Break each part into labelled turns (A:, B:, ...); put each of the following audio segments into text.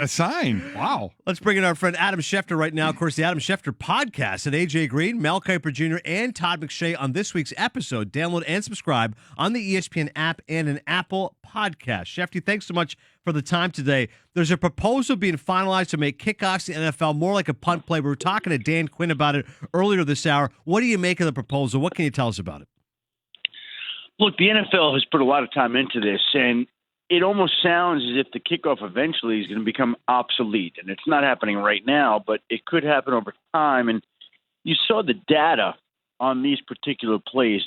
A: A sign. Wow.
B: Let's bring in our friend Adam Schefter right now. Of course, the Adam Schefter podcast and AJ Green, Mel Kiper Jr., and Todd McShay on this week's episode. Download and subscribe on the ESPN app and an Apple podcast. Schefter, thanks so much for the time today. There's a proposal being finalized to make kickoffs in the NFL more like a punt play. We were talking to Dan Quinn about it earlier this hour. What do you make of the proposal? What can you tell us about it?
C: Look, the NFL has put a lot of time into this, and it almost sounds as if the kickoff eventually is going to become obsolete. And it's not happening right now, but it could happen over time. And you saw the data on these particular plays.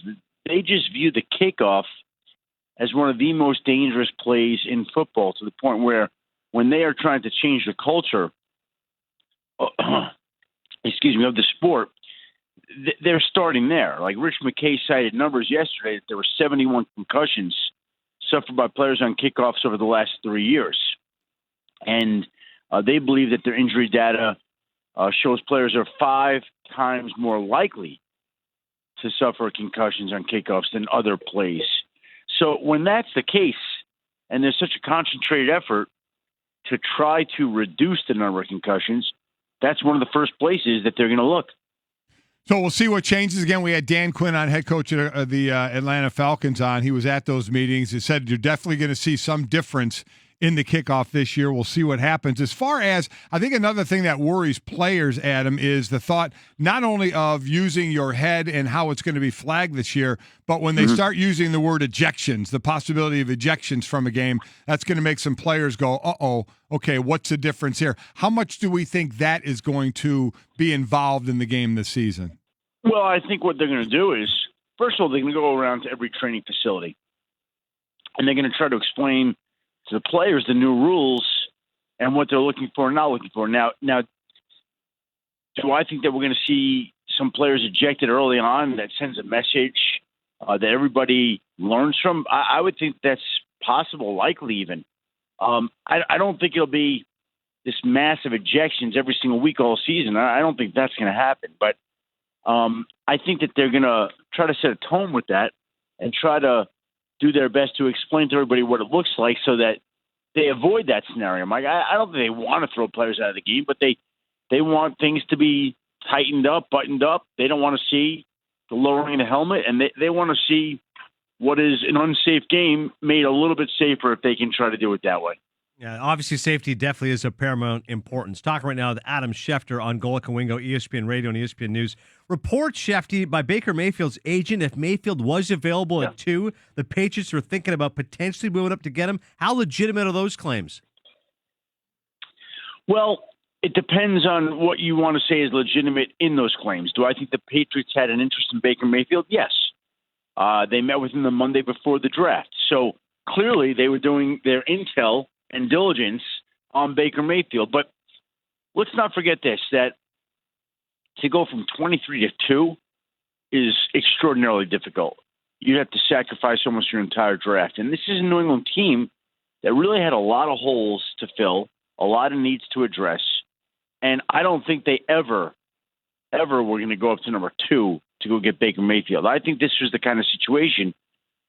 C: They just view the kickoff as one of the most dangerous plays in football, to the point where when they are trying to change the culture, of the sport, they're starting there. Like Rich McKay cited numbers yesterday that there were 71 concussions suffered by players on kickoffs over the last 3 years. And they believe that their injury data shows players are 5 times more likely to suffer concussions on kickoffs than other plays. So when that's the case, and there's such a concentrated effort to try to reduce the number of concussions, that's one of the first places that they're going to look.
A: So we'll see what changes. Again, we had Dan Quinn on, head coach of the Atlanta Falcons, on. He was at those meetings. He said you're definitely going to see some difference in the kickoff this year. We'll see what happens. As far as, I think another thing that worries players, Adam, is the thought not only of using your head and how it's going to be flagged this year, but when they start using the word ejections, the possibility of ejections from a game, that's going to make some players go, uh-oh, okay, what's the difference here? How much do we think that is going to be involved in the game this season?
C: Well, I think what they're going to do is, first of all, they're going to go around to every training facility, and they're going to try to explain to the players the new rules and what they're looking for and not looking for. Now, do I think that we're going to see some players ejected early on that sends a message that everybody learns from? I would think that's possible, likely even. I don't think it'll be this massive ejections every single week all season. I don't think that's going to happen. But I think that they're going to try to set a tone with that and try to do their best to explain to everybody what it looks like so that they avoid that scenario. Mike, I don't think they want to throw players out of the game, but they want things to be tightened up, buttoned up. They don't want to see the lowering of the helmet, and they want to see what is an unsafe game made a little bit safer if they can try to do it that way.
B: Yeah, obviously safety definitely is of paramount importance. Talking right now with Adam Schefter on Golic Wingo, ESPN Radio and ESPN News. Report, Schefter, by Baker Mayfield's agent, if Mayfield was available at 2, the Patriots were thinking about potentially moving up to get him. How legitimate are those claims?
C: Well, it depends on what you want to say is legitimate in those claims. Do I think the Patriots had an interest in Baker Mayfield? Yes. They met with him the Monday before the draft. So clearly they were doing their intel and diligence on Baker Mayfield. But let's not forget this, that to go from 23 to 2 is extraordinarily difficult. You'd have to sacrifice almost your entire draft. And this is a New England team that really had a lot of holes to fill, a lot of needs to address. And I don't think they ever were going to go up to number 2 to go get Baker Mayfield. I think this was the kind of situation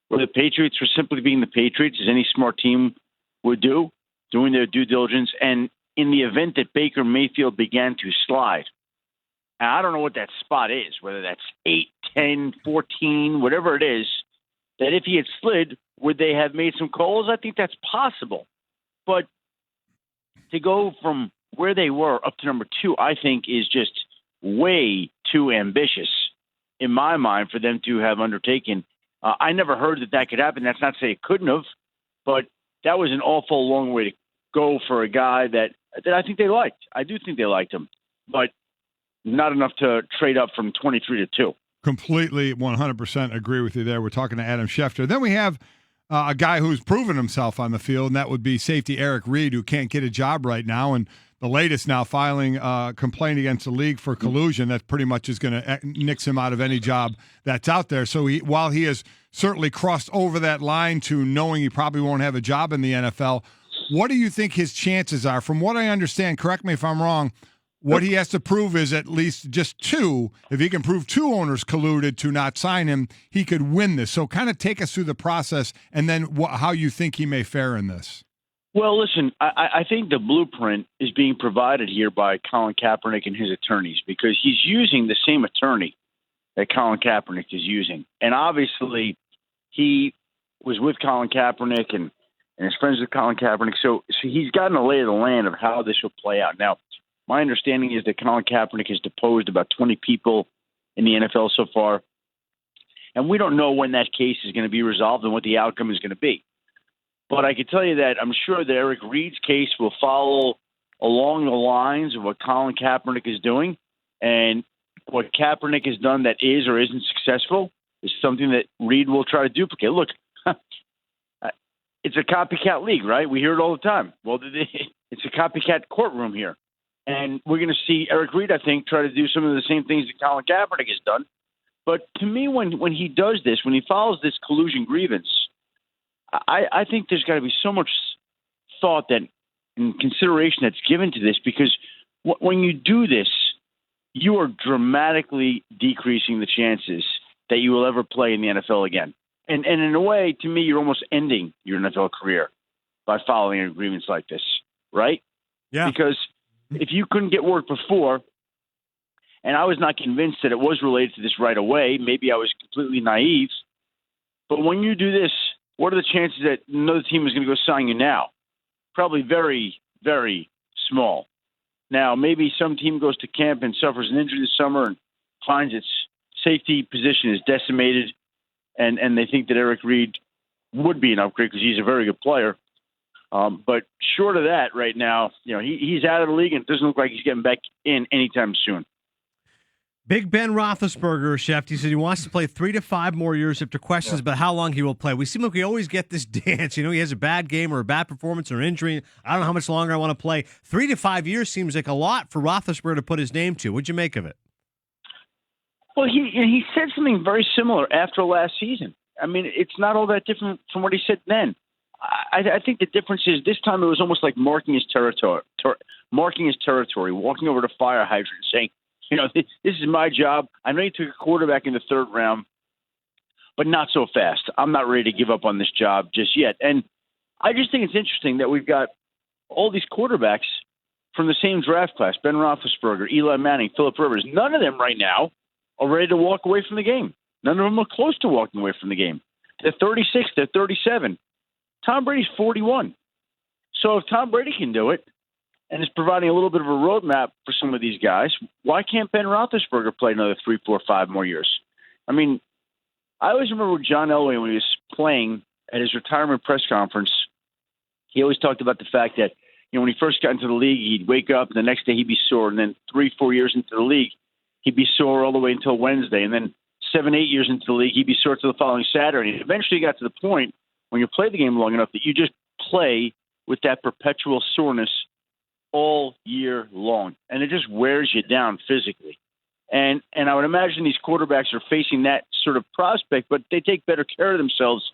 C: where the Patriots were simply being the Patriots, as any smart team would do, doing their due diligence. And in the event that Baker Mayfield began to slide, and I don't know what that spot is, whether that's 8, 10, 14, whatever it is, that if he had slid, would they have made some calls? I think that's possible. But to go from where they were up to number 2, I think is just way too ambitious in my mind for them to have undertaken. I never heard that could happen. That's not to say it couldn't have, but that was an awful long way to go for a guy that I think they liked. I do think they liked him, but not enough to trade up from 23 to 2.
A: Completely 100% agree with you there. We're talking to Adam Schefter. Then we have a guy who's proven himself on the field, and that would be safety Eric Reed, who can't get a job right now. And the latest now filing a complaint against the league for collusion that pretty much is going to nix him out of any job that's out there. So while he has certainly crossed over that line to knowing he probably won't have a job in the NFL, what do you think his chances are? From what I understand, correct me if I'm wrong, what he has to prove is at least just 2. If he can prove 2 owners colluded to not sign him, he could win this. So kind of take us through the process and then how you think he may fare in this.
C: Well, listen, I think the blueprint is being provided here by Colin Kaepernick and his attorneys because he's using the same attorney that Colin Kaepernick is using. And obviously, he was with Colin Kaepernick and is friends with Colin Kaepernick. So he's gotten a lay of the land of how this will play out. Now, my understanding is that Colin Kaepernick has deposed about 20 people in the NFL so far. And we don't know when that case is going to be resolved and what the outcome is going to be. But I can tell you that I'm sure that Eric Reid's case will follow along the lines of what Colin Kaepernick is doing. And what Kaepernick has done that is or isn't successful is something that Reid will try to duplicate. Look, it's a copycat league, right? We hear it all the time. Well, it's a copycat courtroom here. And we're going to see Eric Reid, I think, try to do some of the same things that Colin Kaepernick has done. But to me, when he does this, when he follows this collusion grievance, I think there's got to be so much thought that and consideration that's given to this because when you do this, you are dramatically decreasing the chances that you will ever play in the NFL again. And in a way, to me, you're almost ending your NFL career by following agreements like this, right?
B: Yeah.
C: Because if you couldn't get work before, and I was not convinced that it was related to this right away, maybe I was completely naive, but when you do this, what are the chances that another team is going to go sign you now? Probably very, very small. Now, maybe some team goes to camp and suffers an injury this summer and finds its safety position is decimated, and they think that Eric Reid would be an upgrade because he's a very good player. But short of that, right now, he's out of the league, and it doesn't look like he's getting back in anytime soon.
B: Big Ben Roethlisberger, Schefter, he said he wants to play 3 to 5 more years after questions about how long he will play. We seem like we always get this dance. He has a bad game or a bad performance or injury. I don't know how much longer I want to play. 3 to 5 years seems like a lot for Roethlisberger to put his name to. What'd you make of it?
C: Well, he said something very similar after last season. I mean, it's not all that different from what he said then. I think the difference is this time it was almost like marking his territory, walking over to fire hydrant and saying, this is my job. I know you took a quarterback in the third round, but not so fast. I'm not ready to give up on this job just yet. And I just think it's interesting that we've got all these quarterbacks from the same draft class, Ben Roethlisberger, Eli Manning, Phillip Rivers. None of them right now are ready to walk away from the game. None of them are close to walking away from the game. They're 36, they're 37. Tom Brady's 41. So if Tom Brady can do it, and is providing a little bit of a roadmap for some of these guys, why can't Ben Roethlisberger play another 3, 4, 5 more years? I mean, I always remember with John Elway when he was playing at his retirement press conference, he always talked about the fact that, when he first got into the league, he'd wake up and the next day he'd be sore. And then 3, 4 years into the league, he'd be sore all the way until Wednesday. And then 7, 8 years into the league, he'd be sore till the following Saturday. And eventually he got to the point when you play the game long enough that you just play with that perpetual soreness all year long, and it just wears you down physically. And I would imagine these quarterbacks are facing that sort of prospect, but they take better care of themselves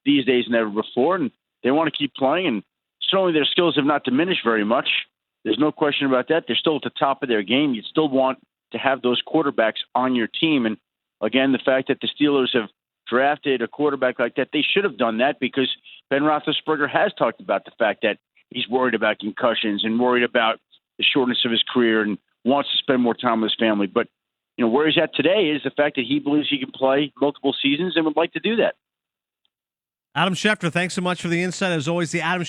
C: these days than ever before, and they want to keep playing, and certainly their skills have not diminished very much. There's no question about that. They're still at the top of their game. You'd still want to have those quarterbacks on your team, and again, the fact that the Steelers have drafted a quarterback like that, they should have done that because Ben Roethlisberger has talked about the fact that he's worried about concussions and worried about the shortness of his career and wants to spend more time with his family. But, where he's at today is the fact that he believes he can play multiple seasons and would like to do that.
B: Adam Schefter, thanks so much for the insight. As always, the Adam